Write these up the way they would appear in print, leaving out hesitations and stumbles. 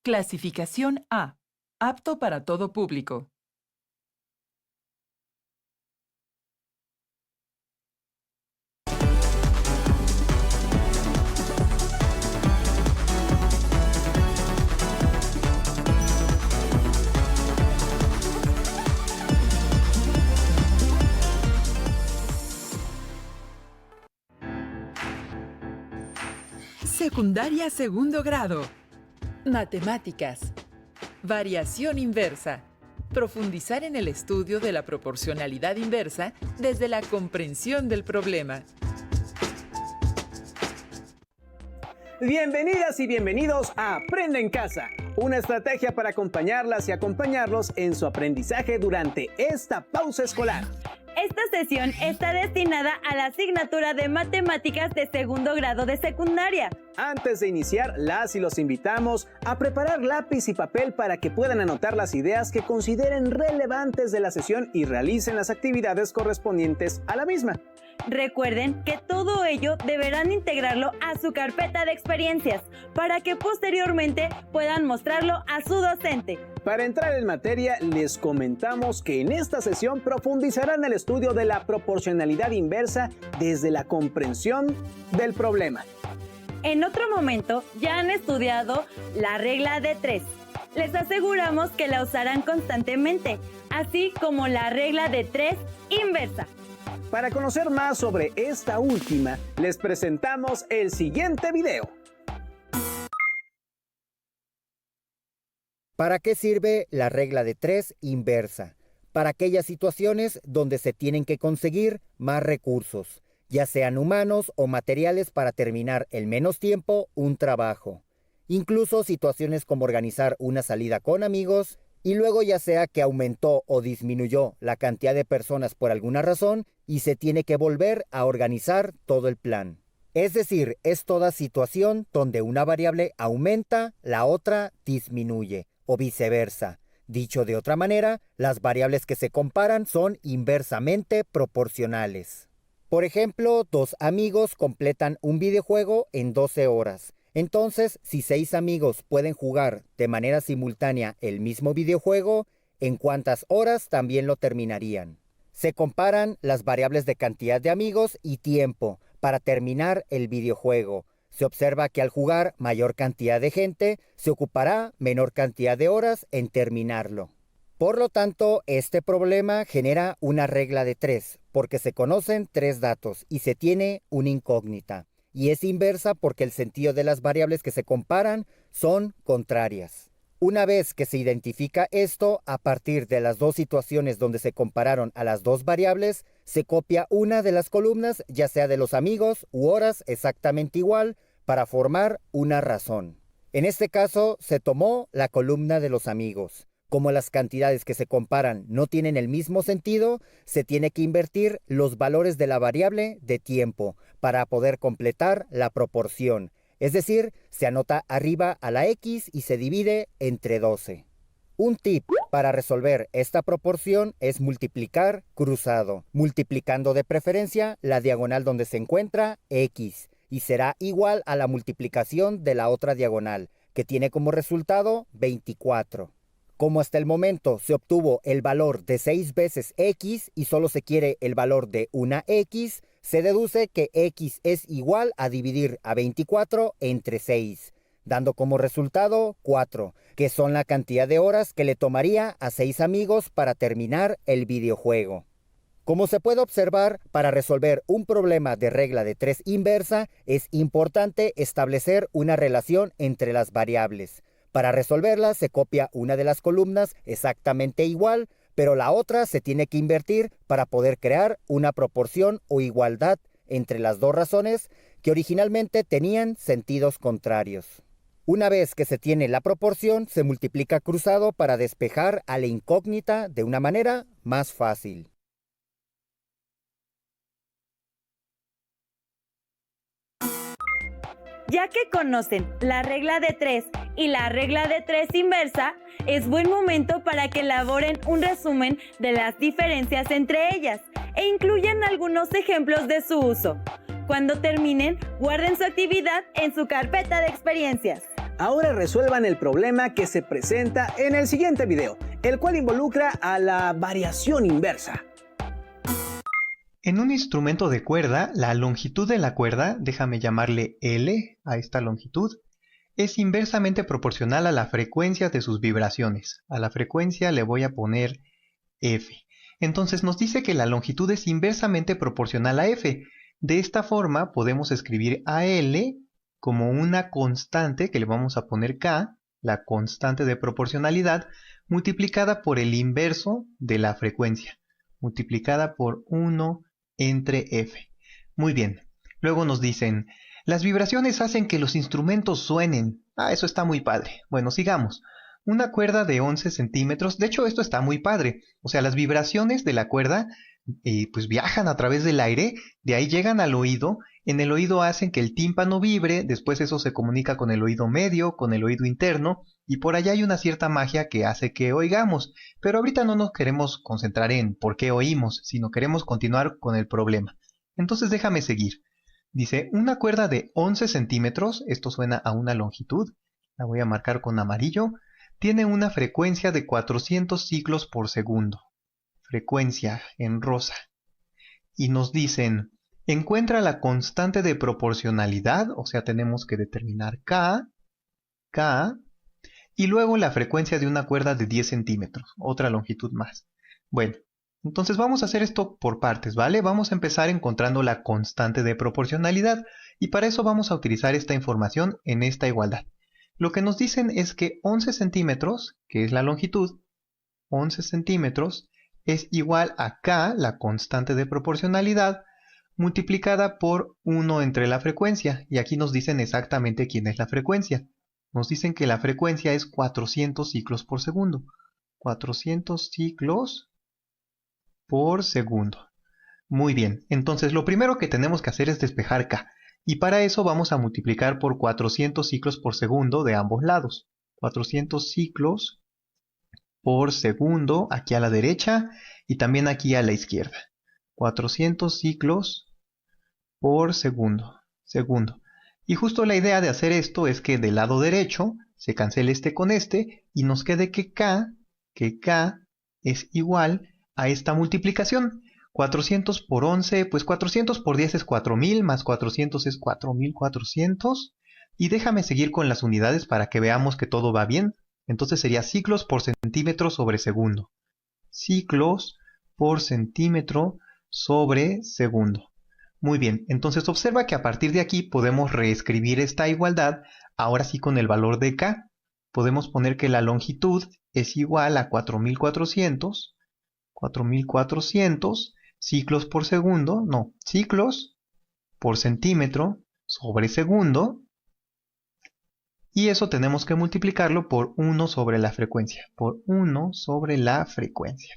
Clasificación A. Apto para todo público. Secundaria segundo grado. Matemáticas. Variación inversa. Profundizar en el estudio de la proporcionalidad inversa desde la comprensión del problema. Bienvenidas y bienvenidos a Aprende en Casa, una estrategia para acompañarlas y acompañarlos en su aprendizaje durante esta pausa escolar. Esta sesión está destinada a la asignatura de Matemáticas de segundo grado de secundaria. Antes de iniciar, las y los invitamos a preparar lápiz y papel para que puedan anotar las ideas que consideren relevantes de la sesión y realicen las actividades correspondientes a la misma. Recuerden que todo ello deberán integrarlo a su carpeta de experiencias para que posteriormente puedan mostrarlo a su docente. Para entrar en materia, les comentamos que en esta sesión profundizarán el estudio de la proporcionalidad inversa desde la comprensión del problema. En otro momento ya han estudiado la regla de 3. Les aseguramos que la usarán constantemente, así como la regla de 3 inversa. Para conocer más sobre esta última, les presentamos el siguiente video. ¿Para qué sirve la regla de 3 inversa? Para aquellas situaciones donde se tienen que conseguir más recursos, ya sean humanos o materiales para terminar en menos tiempo un trabajo. Incluso situaciones como organizar una salida con amigos y luego ya sea que aumentó o disminuyó la cantidad de personas por alguna razón y se tiene que volver a organizar todo el plan. Es decir, es toda situación donde una variable aumenta, la otra disminuye, o viceversa. Dicho de otra manera, las variables que se comparan son inversamente proporcionales. Por ejemplo, dos amigos completan un videojuego en 12 horas. Entonces, si 6 amigos pueden jugar de manera simultánea el mismo videojuego, ¿en cuántas horas también lo terminarían? Se comparan las variables de cantidad de amigos y tiempo para terminar el videojuego. Se observa que al jugar mayor cantidad de gente, se ocupará menor cantidad de horas en terminarlo. Por lo tanto, este problema genera una regla de 3, porque se conocen 3 datos y se tiene una incógnita. Y es inversa porque el sentido de las variables que se comparan son contrarias. Una vez que se identifica esto, a partir de las dos situaciones donde se compararon a las dos variables, se copia una de las columnas, ya sea de los amigos u horas exactamente igual, para formar una razón. En este caso, se tomó la columna de los amigos. Como las cantidades que se comparan no tienen el mismo sentido, se tiene que invertir los valores de la variable de tiempo para poder completar la proporción. Es decir, se anota arriba a la X y se divide entre 12. Un tip para resolver esta proporción es multiplicar cruzado, multiplicando de preferencia la diagonal donde se encuentra X, y será igual a la multiplicación de la otra diagonal, que tiene como resultado 24. Como hasta el momento se obtuvo el valor de 6 veces X y solo se quiere el valor de una X, se deduce que X es igual a dividir a 24 entre 6, dando como resultado 4, que son la cantidad de horas que le tomaría a 6 amigos para terminar el videojuego. Como se puede observar, para resolver un problema de regla de 3 inversa, es importante establecer una relación entre las variables. Para resolverla se copia una de las columnas exactamente igual, pero la otra se tiene que invertir para poder crear una proporción o igualdad entre las dos razones que originalmente tenían sentidos contrarios. Una vez que se tiene la proporción, se multiplica cruzado para despejar a la incógnita de una manera más fácil. Ya que conocen la regla de 3 y la regla de 3 inversa, es buen momento para que elaboren un resumen de las diferencias entre ellas e incluyan algunos ejemplos de su uso. Cuando terminen, guarden su actividad en su carpeta de experiencias. Ahora resuelvan el problema que se presenta en el siguiente video, el cual involucra a la variación inversa. En un instrumento de cuerda, la longitud de la cuerda, déjame llamarle L a esta longitud, es inversamente proporcional a la frecuencia de sus vibraciones. A la frecuencia le voy a poner F. Entonces nos dice que la longitud es inversamente proporcional a F. De esta forma podemos escribir a L como una constante que le vamos a poner K, la constante de proporcionalidad, multiplicada por el inverso de la frecuencia, multiplicada por 1 entre F. Muy bien. Luego nos dicen, las vibraciones hacen que los instrumentos suenen. Eso está muy padre. Bueno, sigamos. Una cuerda de 11 centímetros. De hecho, esto está muy padre. O sea, las vibraciones de la cuerda pues viajan a través del aire, de ahí llegan al oído. En el oído hacen que el tímpano vibre, después eso se comunica con el oído medio, con el oído interno, y por allá hay una cierta magia que hace que oigamos. Pero ahorita no nos queremos concentrar en por qué oímos, sino queremos continuar con el problema. Entonces déjame seguir. Dice, una cuerda de 11 centímetros, esto suena a una longitud, la voy a marcar con amarillo, tiene una frecuencia de 400 ciclos por segundo. Frecuencia en rosa. Y nos dicen, encuentra la constante de proporcionalidad, o sea, tenemos que determinar K, y luego la frecuencia de una cuerda de 10 centímetros, otra longitud más. Bueno, entonces vamos a hacer esto por partes, ¿vale? Vamos a empezar encontrando la constante de proporcionalidad, y para eso vamos a utilizar esta información en esta igualdad. Lo que nos dicen es que 11 centímetros, que es la longitud, 11 centímetros, es igual a K, la constante de proporcionalidad, multiplicada por 1 entre la frecuencia. Y aquí nos dicen exactamente quién es la frecuencia. Nos dicen que la frecuencia es 400 ciclos por segundo. 400 ciclos por segundo. Muy bien, entonces lo primero que tenemos que hacer es despejar K. Y para eso vamos a multiplicar por 400 ciclos por segundo de ambos lados. 400 ciclos por segundo aquí a la derecha y también aquí a la izquierda. 400 ciclos por segundo. Y justo la idea de hacer esto es que del lado derecho se cancele este con este y nos quede que K es igual a esta multiplicación. 400 por 11, pues 400 por 10 es 4000, más 400 es 4400. Y déjame seguir con las unidades para que veamos que todo va bien. Entonces sería ciclos por centímetro sobre segundo. Ciclos por centímetro sobre segundo. Muy bien, entonces observa que a partir de aquí podemos reescribir esta igualdad, ahora sí con el valor de K. Podemos poner que la longitud es igual a 4400 ciclos por segundo, no, ciclos por centímetro sobre segundo. Y eso tenemos que multiplicarlo por 1 sobre la frecuencia. Por 1 sobre la frecuencia.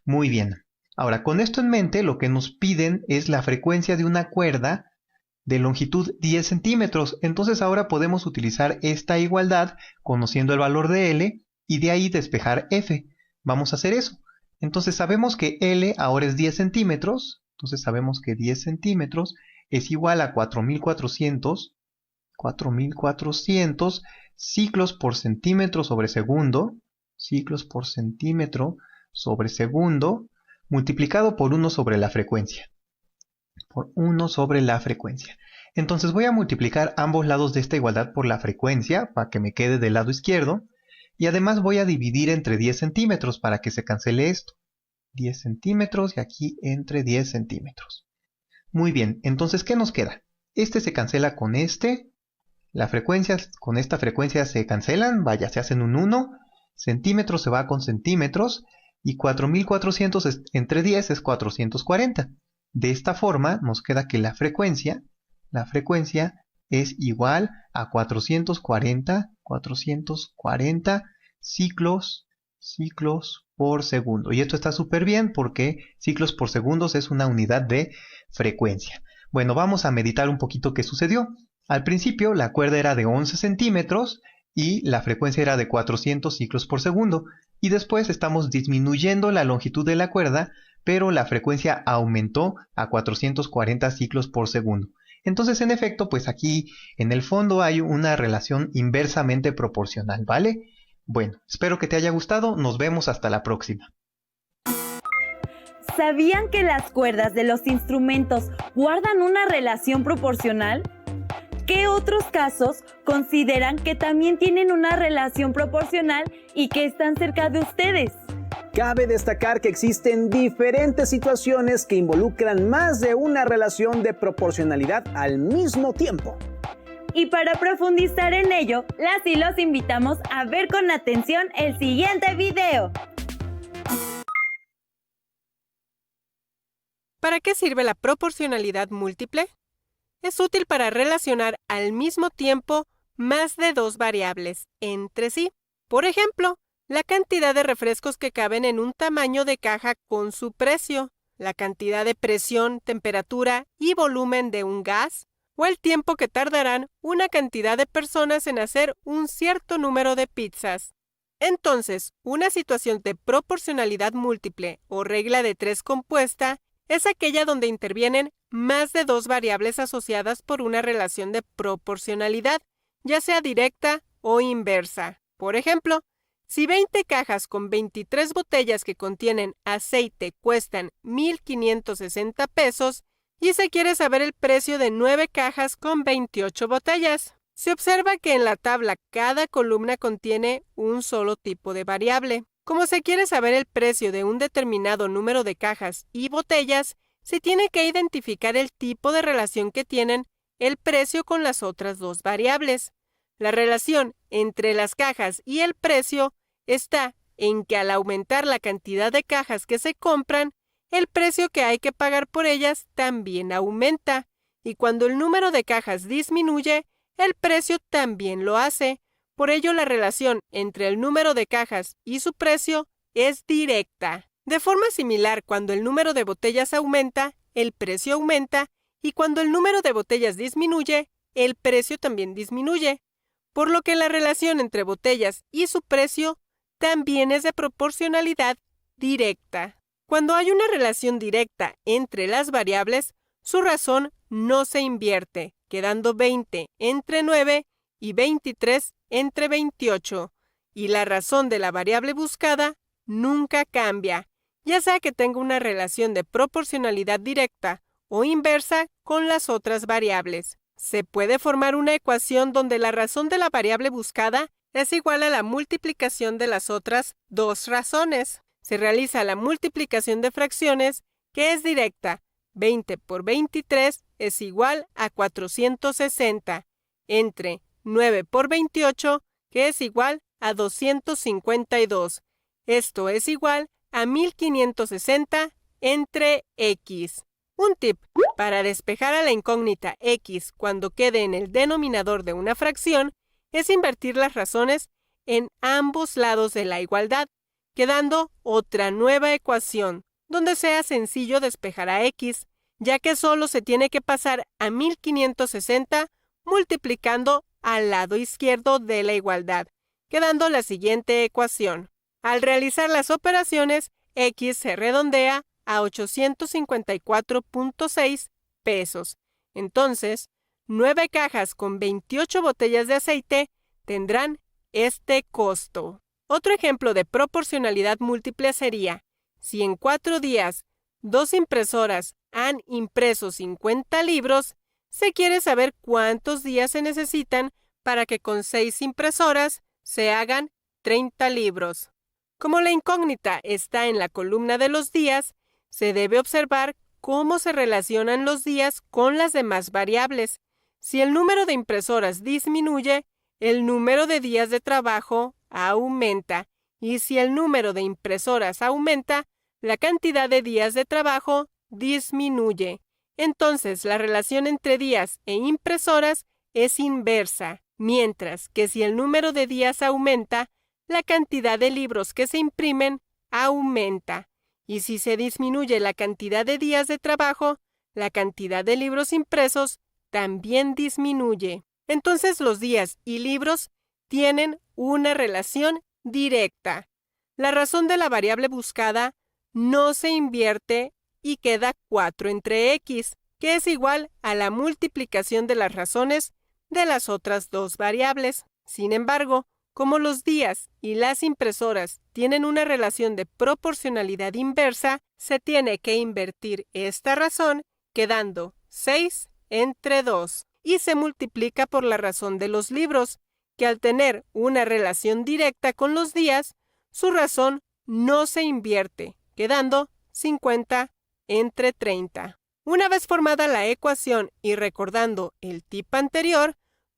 Muy bien. Ahora, con esto en mente, lo que nos piden es la frecuencia de una cuerda de longitud 10 centímetros. Entonces ahora podemos utilizar esta igualdad conociendo el valor de L y de ahí despejar F. Vamos a hacer eso. Entonces sabemos que L ahora es 10 centímetros. Entonces sabemos que 10 centímetros es igual a 4400 ciclos por centímetro sobre segundo, multiplicado por 1 sobre la frecuencia. Entonces voy a multiplicar ambos lados de esta igualdad por la frecuencia, para que me quede del lado izquierdo, y además voy a dividir entre 10 centímetros para que se cancele esto. 10 centímetros y aquí entre 10 centímetros. Muy bien, entonces ¿qué nos queda? Este se cancela con este. Las frecuencias con esta frecuencia se cancelan, vaya, se hacen un 1, centímetros se va con centímetros, y 4400 entre 10 es 440. De esta forma nos queda que la frecuencia es igual a 440 ciclos por segundo. Y esto está súper bien porque ciclos por segundos es una unidad de frecuencia. Bueno, vamos a meditar un poquito qué sucedió. Al principio la cuerda era de 11 centímetros y la frecuencia era de 400 ciclos por segundo. Y después estamos disminuyendo la longitud de la cuerda, pero la frecuencia aumentó a 440 ciclos por segundo. Entonces, en efecto, pues aquí en el fondo hay una relación inversamente proporcional, ¿vale? Bueno, espero que te haya gustado. Nos vemos hasta la próxima. ¿Sabían que las cuerdas de los instrumentos guardan una relación proporcional? ¿Qué otros casos consideran que también tienen una relación proporcional y que están cerca de ustedes? Cabe destacar que existen diferentes situaciones que involucran más de una relación de proporcionalidad al mismo tiempo. Y para profundizar en ello, las y los invitamos a ver con atención el siguiente video. ¿Para qué sirve la proporcionalidad múltiple? Es útil para relacionar al mismo tiempo más de dos variables entre sí. Por ejemplo, la cantidad de refrescos que caben en un tamaño de caja con su precio, la cantidad de presión, temperatura y volumen de un gas, o el tiempo que tardarán una cantidad de personas en hacer un cierto número de pizzas. Entonces, una situación de proporcionalidad múltiple o regla de tres compuesta es aquella donde intervienen más de dos variables asociadas por una relación de proporcionalidad, ya sea directa o inversa. Por ejemplo, si 20 cajas con 23 botellas que contienen aceite cuestan 1,560 pesos y se quiere saber el precio de 9 cajas con 28 botellas, se observa que en la tabla cada columna contiene un solo tipo de variable. Como se quiere saber el precio de un determinado número de cajas y botellas, se tiene que identificar el tipo de relación que tienen el precio con las otras dos variables. La relación entre las cajas y el precio está en que al aumentar la cantidad de cajas que se compran, el precio que hay que pagar por ellas también aumenta, y cuando el número de cajas disminuye, el precio también lo hace. Por ello, la relación entre el número de cajas y su precio es directa. De forma similar, cuando el número de botellas aumenta, el precio aumenta, y cuando el número de botellas disminuye, el precio también disminuye. Por lo que la relación entre botellas y su precio también es de proporcionalidad directa. Cuando hay una relación directa entre las variables, su razón no se invierte, quedando 20 entre 9 y 23 entre 28, y la razón de la variable buscada nunca cambia, ya sea que tenga una relación de proporcionalidad directa o inversa con las otras variables. Se puede formar una ecuación donde la razón de la variable buscada es igual a la multiplicación de las otras dos razones. Se realiza la multiplicación de fracciones, que es directa. 20 por 23 es igual a 460, entre 9 por 28, que es igual a 252. Esto es igual a 1560 entre x. Un tip para despejar a la incógnita x cuando quede en el denominador de una fracción es invertir las razones en ambos lados de la igualdad, quedando otra nueva ecuación, donde sea sencillo despejar a x, ya que solo se tiene que pasar a 1560 multiplicando al lado izquierdo de la igualdad, quedando la siguiente ecuación. Al realizar las operaciones, x se redondea a 854.6 pesos. Entonces, 9 cajas con 28 botellas de aceite tendrán este costo. Otro ejemplo de proporcionalidad múltiple sería, si en 4 días 2 impresoras han impreso 50 libros, se quiere saber cuántos días se necesitan para que con 6 impresoras se hagan 30 libros. Como la incógnita está en la columna de los días, se debe observar cómo se relacionan los días con las demás variables. Si el número de impresoras disminuye, el número de días de trabajo aumenta, y si el número de impresoras aumenta, la cantidad de días de trabajo disminuye. Entonces, la relación entre días e impresoras es inversa, mientras que si el número de días aumenta, la cantidad de libros que se imprimen aumenta. Y si se disminuye la cantidad de días de trabajo, la cantidad de libros impresos también disminuye. Entonces los días y libros tienen una relación directa. La razón de la variable buscada no se invierte y queda 4 entre x, que es igual a la multiplicación de las razones de las otras dos variables. Sin embargo, como los días y las impresoras tienen una relación de proporcionalidad inversa, se tiene que invertir esta razón, quedando 6 entre 2, y se multiplica por la razón de los libros, que al tener una relación directa con los días, su razón no se invierte, quedando 50 entre 30. Una vez formada la ecuación y recordando el tip anterior,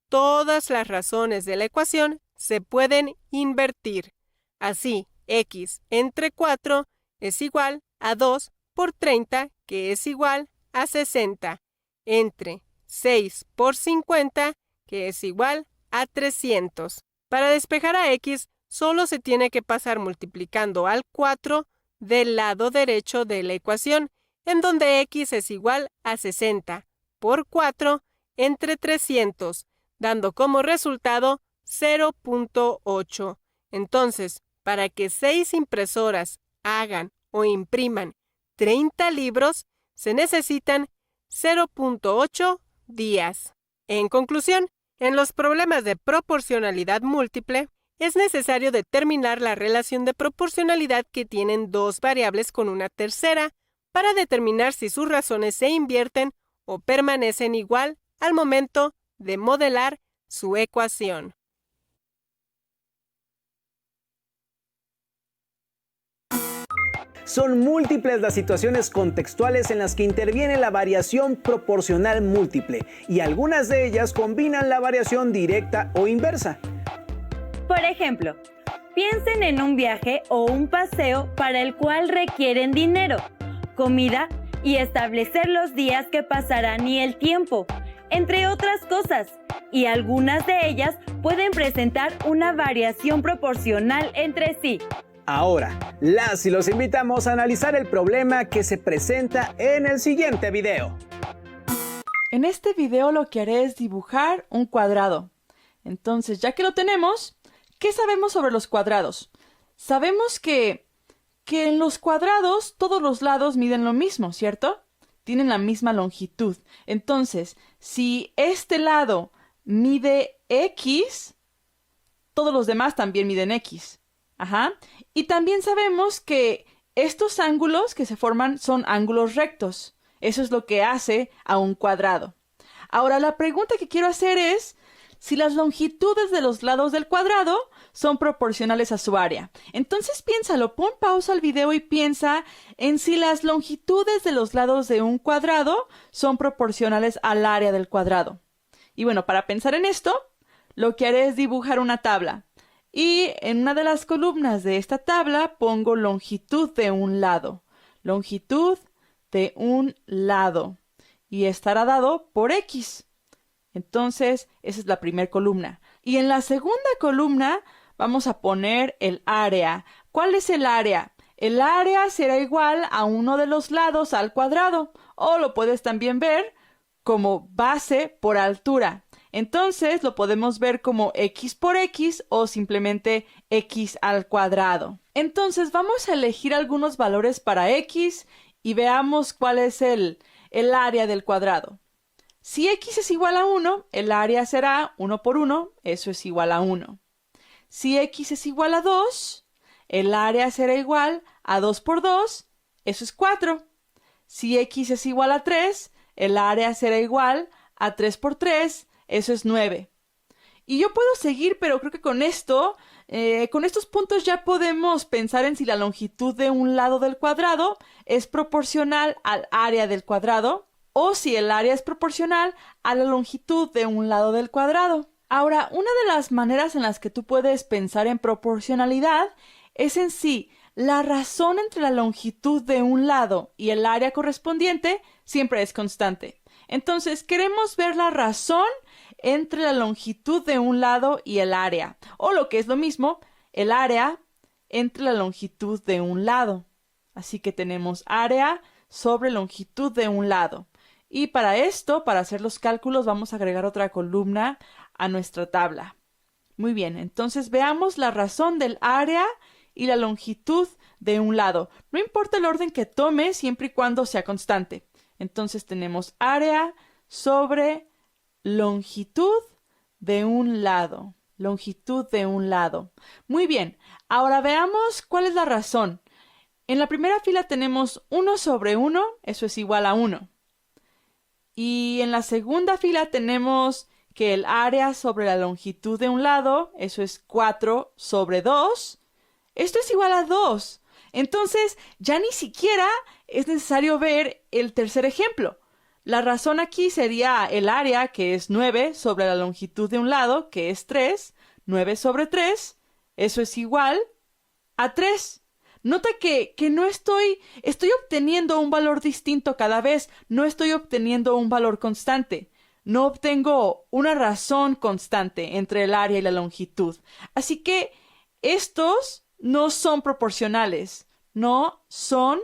todas las razones de la ecuación se pueden invertir. Así, x entre 4 es igual a 2 por 30, que es igual a 60, entre 6 por 50, que es igual a 300. Para despejar a x, solo se tiene que pasar multiplicando al 4 del lado derecho de la ecuación, en donde x es igual a 60 por 4 entre 300, dando como resultado 0.8. Entonces, para que 6 impresoras hagan o impriman 30 libros, se necesitan 0.8 días. En conclusión, en los problemas de proporcionalidad múltiple, es necesario determinar la relación de proporcionalidad que tienen dos variables con una tercera para determinar si sus razones se invierten o permanecen igual al momento de modelar su ecuación. Son múltiples las situaciones contextuales en las que interviene la variación proporcional múltiple, y algunas de ellas combinan la variación directa o inversa. Por ejemplo, piensen en un viaje o un paseo para el cual requieren dinero, comida y establecer los días que pasarán y el tiempo, entre otras cosas, y algunas de ellas pueden presentar una variación proporcional entre sí. Ahora, las y los invitamos a analizar el problema que se presenta en el siguiente video. En este video lo que haré es dibujar un cuadrado. Entonces, ya que lo tenemos, ¿qué sabemos sobre los cuadrados? Sabemos que en los cuadrados todos los lados miden lo mismo, ¿cierto? Tienen la misma longitud. Entonces, si este lado mide X, todos los demás también miden X. Ajá. Y también sabemos que estos ángulos que se forman son ángulos rectos. Eso es lo que hace a un cuadrado. Ahora, la pregunta que quiero hacer es si las longitudes de los lados del cuadrado son proporcionales a su área. Entonces piénsalo, pon pausa al video y piensa en si las longitudes de los lados de un cuadrado son proporcionales al área del cuadrado. Y bueno, para pensar en esto, lo que haré es dibujar una tabla. Y en una de las columnas de esta tabla pongo longitud de un lado. Longitud de un lado. Y estará dado por X. Entonces, esa es la primera columna. Y en la segunda columna vamos a poner el área. ¿Cuál es el área? El área será igual a uno de los lados al cuadrado. O lo puedes también ver como base por altura. Entonces lo podemos ver como X por X o simplemente X al cuadrado. Entonces vamos a elegir algunos valores para X y veamos cuál es el área del cuadrado. Si X es igual a 1, el área será 1 por 1, eso es igual a 1. Si X es igual a 2, el área será igual a 2 por 2, eso es 4. Si X es igual a 3, el área será igual a 3 por 3, eso es 9. Y yo puedo seguir, pero creo que con estos puntos ya podemos pensar en si la longitud de un lado del cuadrado es proporcional al área del cuadrado o si el área es proporcional a la longitud de un lado del cuadrado. Ahora, una de las maneras en las que tú puedes pensar en proporcionalidad es en si la razón entre la longitud de un lado y el área correspondiente siempre es constante. Entonces, queremos ver la razón entre la longitud de un lado y el área, o lo que es lo mismo, el área entre la longitud de un lado. Así que tenemos área sobre longitud de un lado. Y para esto, para hacer los cálculos, vamos a agregar otra columna a nuestra tabla. Muy bien, entonces veamos la razón del área y la longitud de un lado. No importa el orden que tome, siempre y cuando sea constante. Entonces tenemos área sobre longitud de un lado. Longitud de un lado. Muy bien, ahora veamos cuál es la razón. En la primera fila tenemos 1 sobre 1, eso es igual a 1. Y en la segunda fila tenemos que el área sobre la longitud de un lado, eso es 4 sobre 2. Esto es igual a 2. Entonces, ya ni siquiera es necesario ver el tercer ejemplo. La razón aquí sería el área, que es 9 sobre la longitud de un lado, que es 3. 9 sobre 3, eso es igual a 3. Nota que no estoy obteniendo un valor distinto cada vez, no estoy obteniendo un valor constante. No obtengo una razón constante entre el área y la longitud. Así que estos no son proporcionales. No son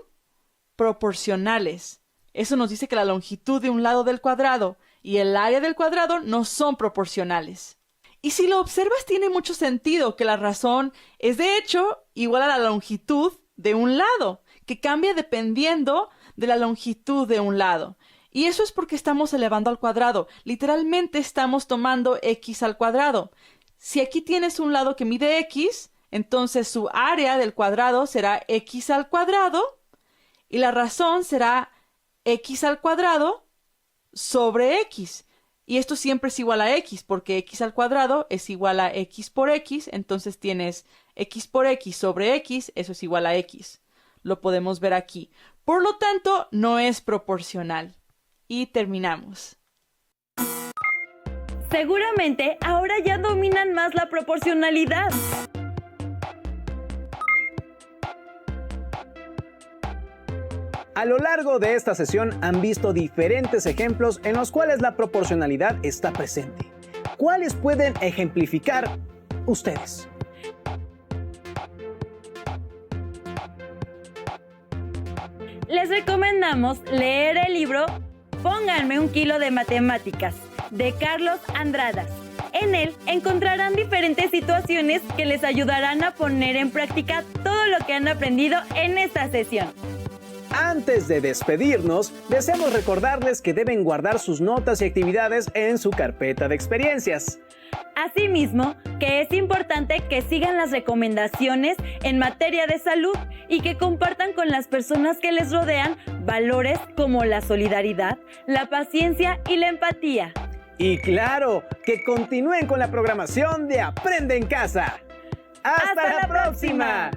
proporcionales. Eso nos dice que la longitud de un lado del cuadrado y el área del cuadrado no son proporcionales. Y si lo observas, tiene mucho sentido que la razón es de hecho igual a la longitud de un lado, que cambia dependiendo de la longitud de un lado. Y eso es porque estamos elevando al cuadrado. Literalmente estamos tomando x al cuadrado. Si aquí tienes un lado que mide x, entonces su área del cuadrado será x al cuadrado y la razón será x al cuadrado sobre x. Y esto siempre es igual a x, porque x al cuadrado es igual a x por x, entonces tienes x por x sobre x, eso es igual a x. Lo podemos ver aquí. Por lo tanto, no es proporcional. Y terminamos. Seguramente ahora ya dominan más la proporcionalidad. A lo largo de esta sesión han visto diferentes ejemplos en los cuales la proporcionalidad está presente. ¿Cuáles pueden ejemplificar ustedes? Les recomendamos leer el libro Pónganme un kilo de matemáticas, de Carlos Andradas. En él encontrarán diferentes situaciones que les ayudarán a poner en práctica todo lo que han aprendido en esta sesión. Antes de despedirnos, deseamos recordarles que deben guardar sus notas y actividades en su carpeta de experiencias. Asimismo, que es importante que sigan las recomendaciones en materia de salud y que compartan con las personas que les rodean valores como la solidaridad, la paciencia y la empatía. Y claro, que continúen con la programación de Aprende en Casa. ¡Hasta la próxima!